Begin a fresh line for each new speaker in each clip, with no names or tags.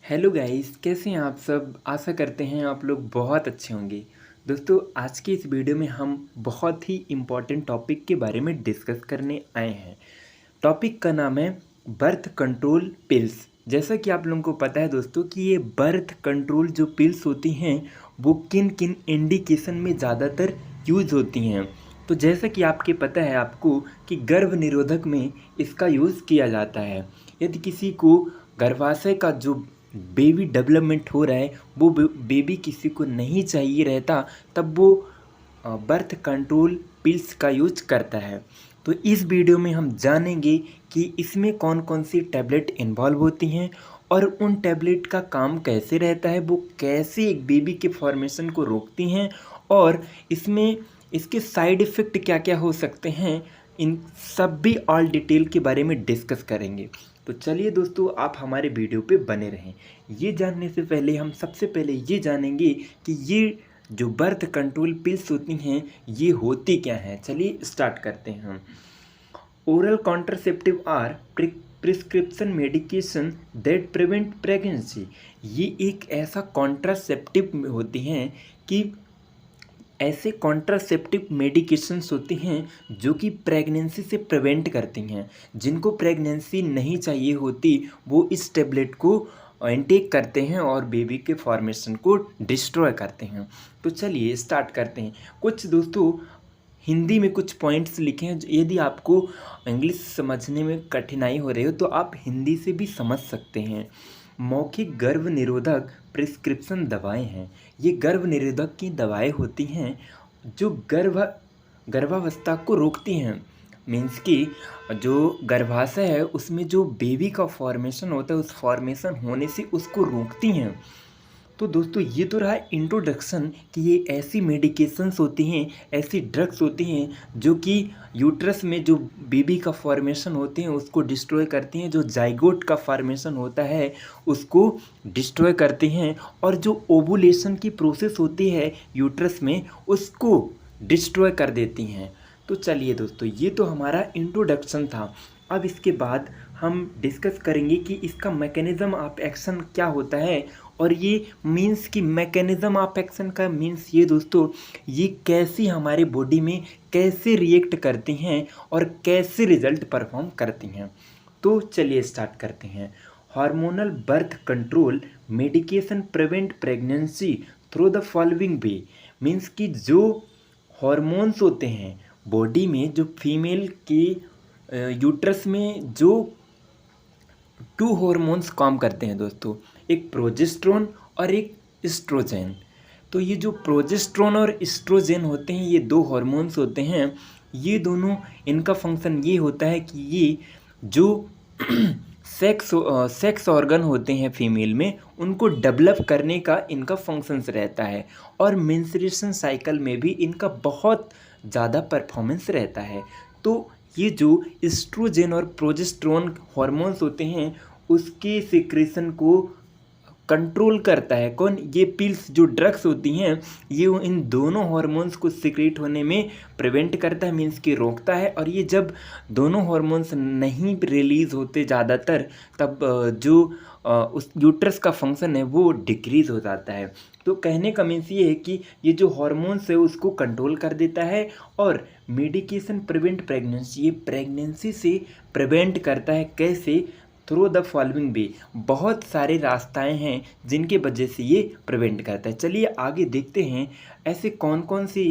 Hello guys, कैसे हैं आप सब। आशा करते हैं आप लोग बहुत अच्छे होंगे। दोस्तों, आज की इस वीडियो में हम बहुत ही इम्पोर्टेंट टॉपिक के बारे में डिस्कस करने आए हैं। टॉपिक का नाम है बर्थ कंट्रोल पिल्स। जैसा कि आप लोगों को पता है दोस्तों कि ये बर्थ कंट्रोल जो पिल्स होती हैं वो किन किन इंडिकेशन में ज़्यादातर यूज़ होती हैं। तो जैसा कि आपके पता है आपको कि गर्भ निरोधक में इसका यूज़ किया जाता है। यदि किसी को गर्भाशय का जो बेबी डेवलपमेंट हो रहा है वो बेबी किसी को नहीं चाहिए रहता, तब वो बर्थ कंट्रोल पिल्स का यूज करता है। तो इस वीडियो में हम जानेंगे कि इसमें कौन कौन सी टैबलेट इन्वॉल्व होती हैं और उन टैबलेट का काम कैसे रहता है, वो कैसे एक बेबी के फॉर्मेशन को रोकती हैं और इसमें इसके साइड इफ़ेक्ट क्या क्या हो सकते हैं। इन सब भी ऑल डिटेल के बारे में डिस्कस करेंगे। तो चलिए दोस्तों, आप हमारे वीडियो पे बने रहें। ये जानने से पहले हम सबसे पहले ये जानेंगे कि ये जो बर्थ कंट्रोल पिल्स होती हैं ये होती क्या हैं। चलिए स्टार्ट करते हैं हम। Oral contraceptive are prescription medication that prevent pregnancy. ये एक ऐसा कॉन्ट्रासेप्टिव होती हैं कि ऐसे कॉन्ट्रासेप्टिव मेडिकेशंस होती हैं जो कि प्रेगनेंसी से प्रिवेंट करती हैं। जिनको प्रेगनेंसी नहीं चाहिए होती वो इस टेबलेट को इनटेक करते हैं और बेबी के फॉर्मेशन को डिस्ट्रॉय करते हैं। तो चलिए स्टार्ट करते हैं। कुछ दोस्तों हिंदी में कुछ पॉइंट्स लिखे हैं, यदि आपको इंग्लिश समझने में कठिनाई हो रही हो तो आप हिंदी से भी समझ सकते हैं। मौखिक गर्भ निरोधक प्रिस्क्रिप्शन दवाएं हैं। ये गर्भ निरोधक की दवाएं होती हैं जो गर्भावस्था को रोकती हैं। मीन्स कि जो गर्भाशय है उसमें जो बेबी का फॉर्मेशन होता है उस फॉर्मेशन होने से उसको रोकती हैं। तो दोस्तों ये तो रहा इंट्रोडक्शन कि ये ऐसी मेडिकेशंस होती हैं, ऐसी ड्रग्स होती हैं जो कि यूट्रस में जो बेबी का फॉर्मेशन होते हैं उसको डिस्ट्रॉय करती हैं, जो जाइगोट का फॉर्मेशन होता है उसको डिस्ट्रॉय करती हैं और जो ओवुलेशन की प्रोसेस होती है यूट्रस में उसको डिस्ट्रॉय कर देती हैं। तो चलिए दोस्तों, ये तो हमारा इंट्रोडक्शन था। अब इसके बाद हम डिस्कस करेंगे कि इसका मैकेनिज़्म ऑफ एक्शन क्या होता है और ये मीन्स की मैकेनिज़्म ऑफ एक्शन का मीन्स ये दोस्तों, ये कैसी हमारे बॉडी में कैसे रिएक्ट करती हैं और कैसे रिजल्ट परफॉर्म करती हैं। तो चलिए स्टार्ट करते हैं। Hormonal birth control medication prevent pregnancy through the following way. Means कि जो हॉर्मोन्स होते हैं बॉडी में, जो फीमेल के यूट्रस में जो टू हार्मोन्स काम करते हैं दोस्तों, एक प्रोजेस्टेरोन और एक एस्ट्रोजन। तो ये जो प्रोजेस्टेरोन और एस्ट्रोजन होते हैं ये दो हार्मोन्स होते हैं। ये दोनों, इनका फंक्शन ये होता है कि ये जो सेक्स ऑर्गन होते हैं फीमेल में उनको डेवलप करने का इनका फंक्शंस रहता है और मेंस्ट्रुएशन साइकिल में भी इनका बहुत ज़्यादा परफॉर्मेंस रहता है। तो ये जो एस्ट्रोजन और प्रोजेस्टेरोन हार्मोन्स होते हैं उसके सिक्रेशन को कंट्रोल करता है कौन, ये पिल्स जो ड्रग्स होती हैं ये इन दोनों हार्मोन्स को सिक्रेट होने में प्रिवेंट करता है, मीन्स कि रोकता है। और ये जब दोनों हार्मोन्स नहीं रिलीज़ होते ज़्यादातर तब जो उस यूट्रस का फंक्शन है वो डिक्रीज़ हो जाता है। तो कहने का मीन्स ये है कि ये जो हार्मोन्स है उसको कंट्रोल कर देता है और मेडिकेशन प्रिवेंट प्रेगनेंसी, ये प्रेगनेंसी से प्रिवेंट करता है। कैसे? थ्रू द फॉलोइंग वे। बहुत सारे रास्ताएं हैं जिनके वजह से ये प्रिवेंट करता है। चलिए आगे देखते हैं ऐसे कौन कौन सी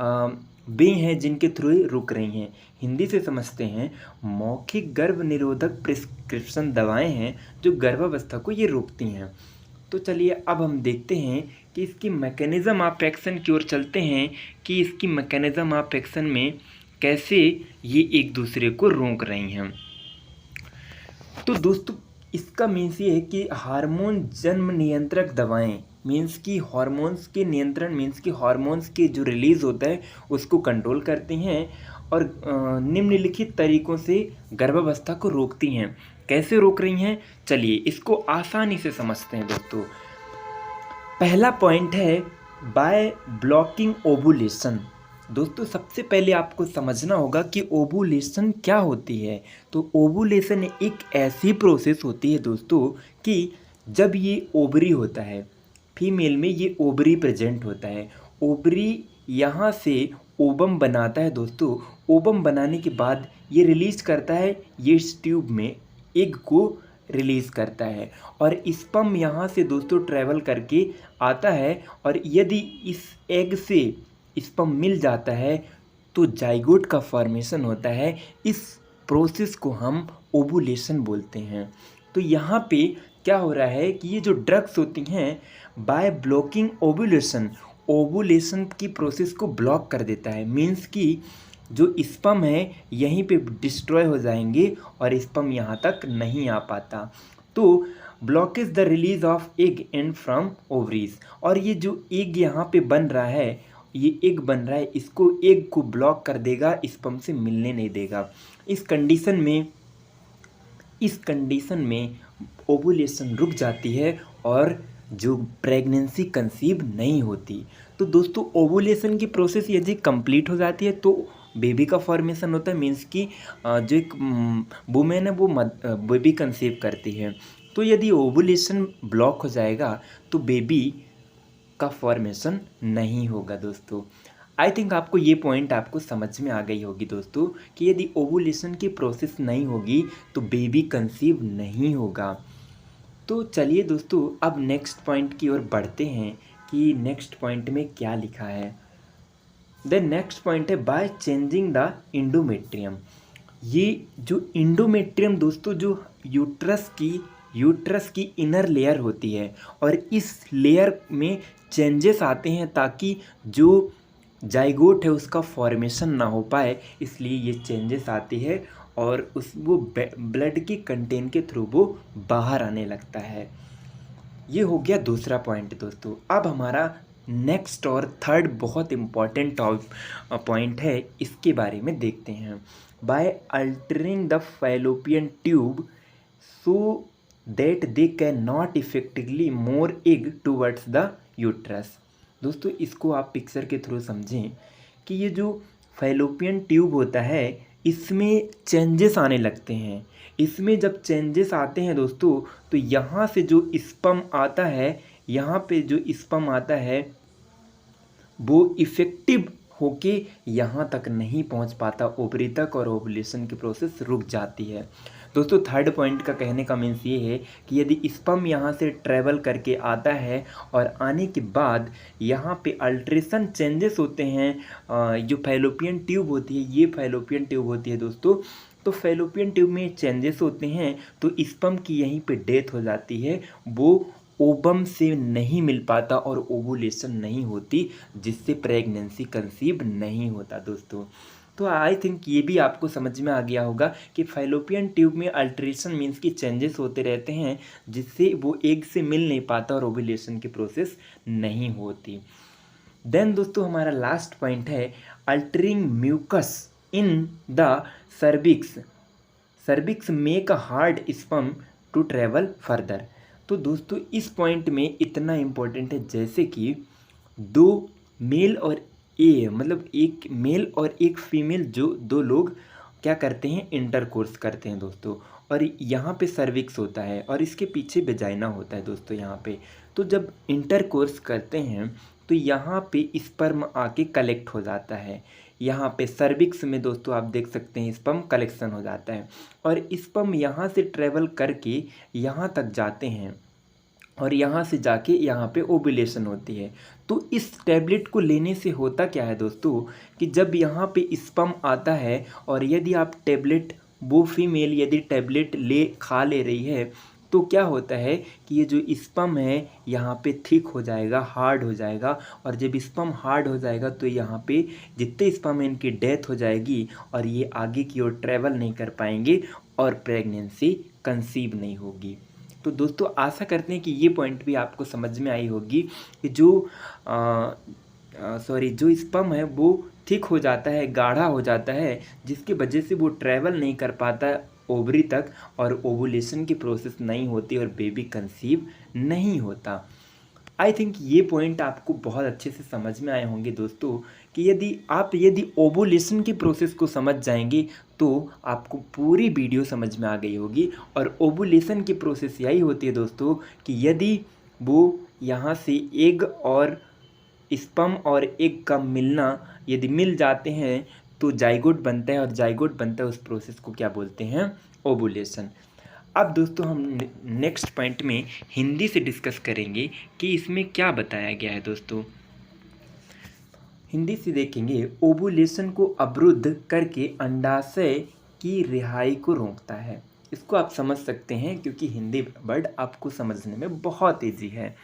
वे हैं जिनके थ्रू ये रुक रही हैं। हिंदी से समझते हैं। मौखिक गर्भ निरोधक प्रिस्क्रिप्शन दवाएं हैं जो गर्भावस्था को ये रोकती हैं। तो चलिए अब हम देखते हैं कि इसकी मैकेनिज़्म ऑफ एक्शन की ओर चलते हैं कि इसकी मैकेनिज़्म ऑफ एक्शन में कैसे ये एक दूसरे को रोक रही हैं। तो दोस्तों इसका मीन्स ये है कि हार्मोन जन्म नियंत्रक दवाएं, मीन्स कि हार्मोन्स के नियंत्रण, मीन्स कि हार्मोन्स के जो रिलीज़ होता है उसको कंट्रोल करती हैं और निम्नलिखित तरीक़ों से गर्भावस्था को रोकती हैं। कैसे रोक रही हैं चलिए इसको आसानी से समझते हैं दोस्तों। पहला पॉइंट है बाय ब्लॉकिंग ओवुलेशन। दोस्तों सबसे पहले आपको समझना होगा कि ओवुलेशन क्या होती है। तो ओवुलेशन एक ऐसी प्रोसेस होती है दोस्तों कि जब ये ओवरी होता है, फीमेल में ये ओवरी प्रेजेंट होता है। ओवरी यहाँ से ओवम बनाता है दोस्तों। ओवम बनाने के बाद ये रिलीज करता है, ये इस ट्यूब में एग को रिलीज़ करता है और स्पर्म यहाँ से दोस्तों ट्रैवल करके आता है। और यदि इस एग से स्पर्म मिल जाता है तो जाइगोट का फॉर्मेशन होता है। इस प्रोसेस को हम ओवुलेशन बोलते हैं। तो यहाँ पे क्या हो रहा है कि ये जो ड्रग्स होती हैं बाय ब्लॉकिंग ओवुलेशन, ओवुलेशन की प्रोसेस को ब्लॉक कर देता है। मीन्स कि जो स्पर्म है यहीं पे डिस्ट्रॉय हो जाएंगे और स्पर्म यहाँ तक नहीं आ पाता। तो blockage the release of egg and from ovaries. और ये जो एग यहाँ पे बन रहा है, ये एग बन रहा है, इसको एग को ब्लॉक कर देगा, स्पर्म से मिलने नहीं देगा। इस कंडीशन में ओवुलेशन रुक जाती है और जो प्रेगनेंसी कंसीव नहीं होती। तो दोस्तों ओवुलेशन की प्रोसेस यदि कंप्लीट हो जाती है तो बेबी का फॉर्मेशन होता है। मीन्स कि जो एक वुमेन है वो बेबी कंसीव करती है। तो यदि ओवुलेशन ब्लॉक हो जाएगा तो बेबी का फॉर्मेशन नहीं होगा दोस्तों। आई थिंक आपको ये पॉइंट आपको समझ में आ गई होगी दोस्तों कि यदि ओवुलेशन की प्रोसेस नहीं होगी तो बेबी कंसीव नहीं होगा। तो चलिए दोस्तों अब नेक्स्ट पॉइंट की ओर बढ़ते हैं कि नेक्स्ट पॉइंट में क्या लिखा है। द नेक्स्ट पॉइंट है बाय चेंजिंग द इंडोमेट्रियम। ये जो इंडोमेट्रियम दोस्तों जो यूट्रस की इनर लेयर होती है और इस लेयर में चेंजेस आते हैं ताकि जो जाइगोट है उसका फॉर्मेशन ना हो पाए, इसलिए ये चेंजेस आती है और वो ब्लड के कंटेंट के थ्रू वो बाहर आने लगता है। ये हो गया दूसरा पॉइंट दोस्तों। अब हमारा नेक्स्ट और थर्ड बहुत इम्पॉर्टेंट पॉइंट है, इसके बारे में देखते हैं। By altering the fallopian tube so that they can not effectively more egg towards the uterus. दोस्तों इसको आप पिक्चर के थ्रू समझें कि ये जो फैलोपियन ट्यूब होता है इसमें चेंजेस आने लगते हैं। इसमें जब चेंजेस आते हैं दोस्तों तो यहाँ से जो स्पर्म आता है, यहाँ पे जो स्पर्म आता है वो इफ़ेक्टिव होके यहाँ तक नहीं पहुँच पाता ओवरी तक और ओवुलेशन की प्रोसेस रुक जाती है। दोस्तों थर्ड पॉइंट का कहने का मीन्स ये है कि यदि स्पर्म यहाँ से ट्रैवल करके आता है और आने के बाद यहाँ पे अल्ट्रेशन चेंजेस होते हैं, जो फैलोपियन ट्यूब होती है, ये फैलोपियन ट्यूब होती है दोस्तों, तो फैलोपियन ट्यूब में चेंजेस होते हैं तो स्पर्म की यहीं पे डेथ हो जाती है, वो ओवम से नहीं मिल पाता और ओवुलेशन नहीं होती, जिससे प्रेगनेंसी कंसीव नहीं होता दोस्तों। तो आई थिंक ये भी आपको समझ में आ गया होगा कि फैलोपियन ट्यूब में अल्ट्रेशन मीन्स कि चेंजेस होते रहते हैं जिससे वो एग से मिल नहीं पाता और ओवुलेशन की प्रोसेस नहीं होती। देन दोस्तों हमारा लास्ट पॉइंट है altering mucus in the cervix make a hard sperm to travel further. तो दोस्तों इस पॉइंट में इतना इम्पोर्टेंट है जैसे कि दो मेल और मतलब एक मेल और एक फीमेल जो दो लोग क्या करते हैं इंटरकोर्स करते हैं दोस्तों, और यहाँ पे सर्विक्स होता है और इसके पीछे वेजाइना होता है दोस्तों यहाँ पे। तो जब इंटरकोर्स करते हैं तो यहाँ पे स्पर्म आके कलेक्ट हो जाता है। यहाँ पे सर्विक्स में दोस्तों आप देख सकते हैं स्पर्म कलेक्शन हो जाता है और स्पर्म यहाँ से ट्रेवल करके यहाँ तक जाते हैं और यहाँ से जाके यहाँ पे ओवुलेशन होती है। तो इस टैबलेट को लेने से होता क्या है दोस्तों कि जब यहाँ पे स्पर्म आता है और यदि आप टैबलेट, वो फीमेल यदि टैबलेट खा ले रही है तो क्या होता है कि ये जो स्पर्म है यहाँ पे थिक हो जाएगा, हार्ड हो जाएगा, और जब स्पर्म हार्ड हो जाएगा तो यहाँ पे जितने स्पर्म है इनकी डेथ हो जाएगी और ये आगे की ओर ट्रैवल नहीं कर पाएंगे और प्रेगनेंसी कंसीव नहीं होगी। तो दोस्तों आशा करते हैं कि ये पॉइंट भी आपको समझ में आई होगी कि जो स्पर्म है वो थिक हो जाता है, गाढ़ा हो जाता है, जिसकी वजह से वो ट्रैवल नहीं कर पाता ओवरी तक और ओवुलेशन की प्रोसेस नहीं होती और बेबी कंसीव नहीं होता। आई थिंक ये पॉइंट आपको बहुत अच्छे से समझ में आए होंगे दोस्तों कि यदि ओवुलेशन की प्रोसेस को समझ जाएंगे तो आपको पूरी वीडियो समझ में आ गई होगी। और ओवुलेशन की प्रोसेस यही होती है दोस्तों कि यदि वो यहाँ से एग और स्पर्म और एग का मिलना यदि मिल जाते हैं तो जाइगोट बनता है, और जाइगोट बनता है उस प्रोसेस को क्या बोलते हैं? ओवुलेशन। अब दोस्तों हम नेक्स्ट पॉइंट में हिंदी से डिस्कस करेंगे कि इसमें क्या बताया गया है। दोस्तों हिंदी से देखेंगे, ओवुलेशन को अवरुद्ध करके अंडाशय की रिहाई को रोकता है। इसको आप समझ सकते हैं क्योंकि हिंदी वर्ड आपको समझने में बहुत ईजी है।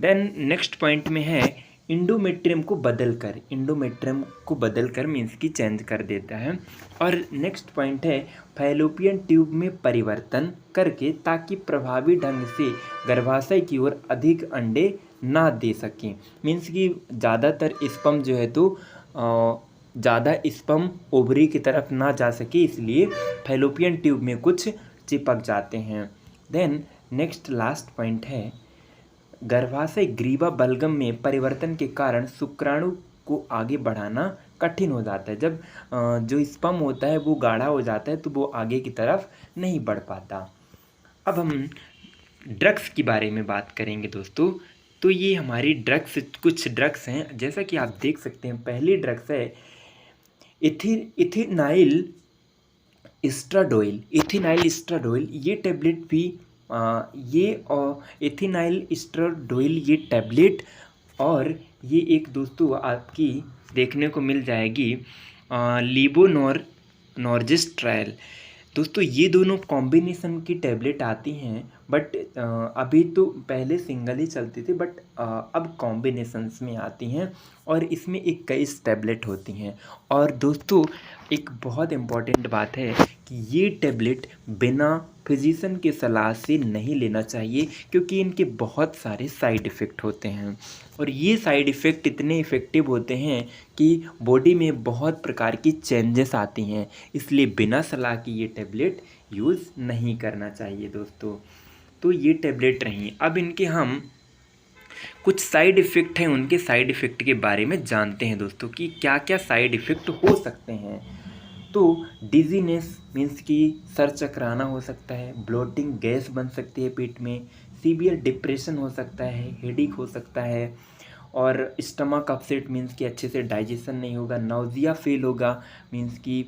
देन नेक्स्ट पॉइंट में है इंडोमेट्रियम को बदलकर मीन्स की चेंज कर देता है। और नेक्स्ट पॉइंट है फैलोपियन ट्यूब में परिवर्तन करके ताकि प्रभावी ढंग से गर्भाशय की ओर अधिक अंडे ना दे सकें। मीन्स कि ज़्यादातर स्पर्म जो है तो ज़्यादा स्पर्म ओवरी की तरफ ना जा सके, इसलिए फैलोपियन ट्यूब में कुछ चिपक जाते हैं। देन नेक्स्ट लास्ट पॉइंट है गर्भाशय ग्रीवा बलगम में परिवर्तन के कारण शुक्राणु को आगे बढ़ाना कठिन हो जाता है। जब जो स्पर्म होता है वो गाढ़ा हो जाता है तो वो आगे की तरफ नहीं बढ़ पाता। अब हम ड्रग्स के बारे में बात करेंगे दोस्तों। तो ये हमारी कुछ ड्रग्स हैं, जैसा कि आप देख सकते हैं। पहली ड्रग्स है इथिनाइल एस्ट्राडोइल। ये टैबलेट भी एथिनाइल एस्ट्राडोइल ये टैबलेट, और ये एक दोस्तों आपकी देखने को मिल जाएगी लीवोनॉर्जिस्ट्राइल। दोस्तों ये दोनों कॉम्बिनेशन की टैबलेट आती हैं, बट अभी तो पहले सिंगल ही चलती थी, बट अब कॉम्बिनेशंस में आती हैं और इसमें 21 टैबलेट होती हैं। और दोस्तों एक बहुत इम्पॉर्टेंट बात है कि ये टैबलेट बिना फिजिशियन के सलाह से नहीं लेना चाहिए, क्योंकि इनके बहुत सारे साइड इफ़ेक्ट होते हैं। और ये साइड इफ़ेक्ट इतने इफ़ेक्टिव होते हैं कि बॉडी में बहुत प्रकार की चेंजेस आती हैं, इसलिए बिना सलाह की ये टैबलेट यूज़ नहीं करना चाहिए दोस्तों। तो ये टैबलेट रही। अब इनके हम कुछ साइड इफ़ेक्ट हैं, उनके साइड इफ़ेक्ट के बारे में जानते हैं दोस्तों कि क्या क्या साइड इफ़ेक्ट हो सकते हैं। तो डिजीनेस मीन्स कि सर चकराना हो सकता है, ब्लोटिंग गैस बन सकती है पेट में, सीवियर डिप्रेशन हो सकता है, हेडेक हो सकता है, और स्टमक अपसेट मीन्स कि अच्छे से डाइजेशन नहीं होगा, नाउजिया फील होगा मीन्स कि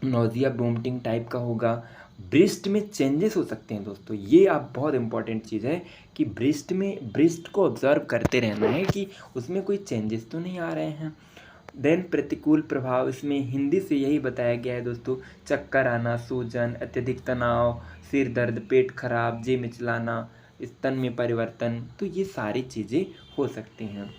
नाउजिया वोमिटिंग टाइप का होगा, ब्रेस्ट में चेंजेस हो सकते हैं दोस्तों। ये आप बहुत इंपॉर्टेंट चीज़ है कि ब्रेस्ट को ऑब्जर्व करते रहना है कि उसमें कोई चेंजेस तो नहीं आ रहे हैं। देन प्रतिकूल प्रभाव, इसमें हिंदी से यही बताया गया है दोस्तों, चक्कर आना, सूजन, अत्यधिक तनाव, सिर दर्द, पेट खराब, जी मिचलाना, स्तन में परिवर्तन, तो ये सारी चीज़ें हो सकती हैं।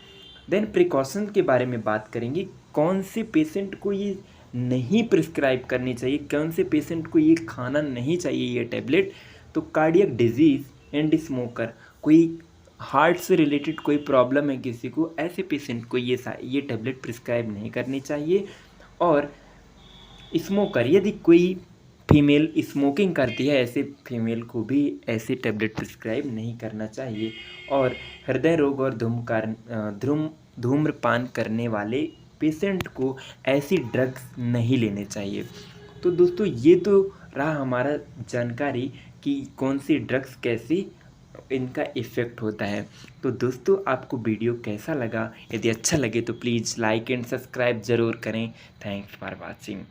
देन प्रिकॉशन के बारे में बात करेंगे, कौन से पेशेंट को ये नहीं प्रिस्क्राइब करनी चाहिए, कौन से पेशेंट को ये खाना नहीं चाहिए ये टैबलेट। तो कार्डियक डिजीज़ एंड स्मोकर, कोई हार्ट से रिलेटेड कोई प्रॉब्लम है किसी को, ऐसे पेशेंट को ये टैबलेट प्रिस्क्राइब नहीं करनी चाहिए। और स्मोकर, यदि कोई फीमेल स्मोकिंग करती है, ऐसे फीमेल को भी ऐसे टैबलेट प्रिस्क्राइब नहीं करना चाहिए। और हृदय रोग और धूम्रपान करने वाले पेशेंट को ऐसी ड्रग्स नहीं लेने चाहिए। तो दोस्तों ये तो रहा हमारा जानकारी कि कौन सी ड्रग्स कैसी इनका इफ़ेक्ट होता है। तो दोस्तों आपको वीडियो कैसा लगा? यदि अच्छा लगे तो प्लीज़ लाइक एंड सब्सक्राइब ज़रूर करें। Thanks for watching.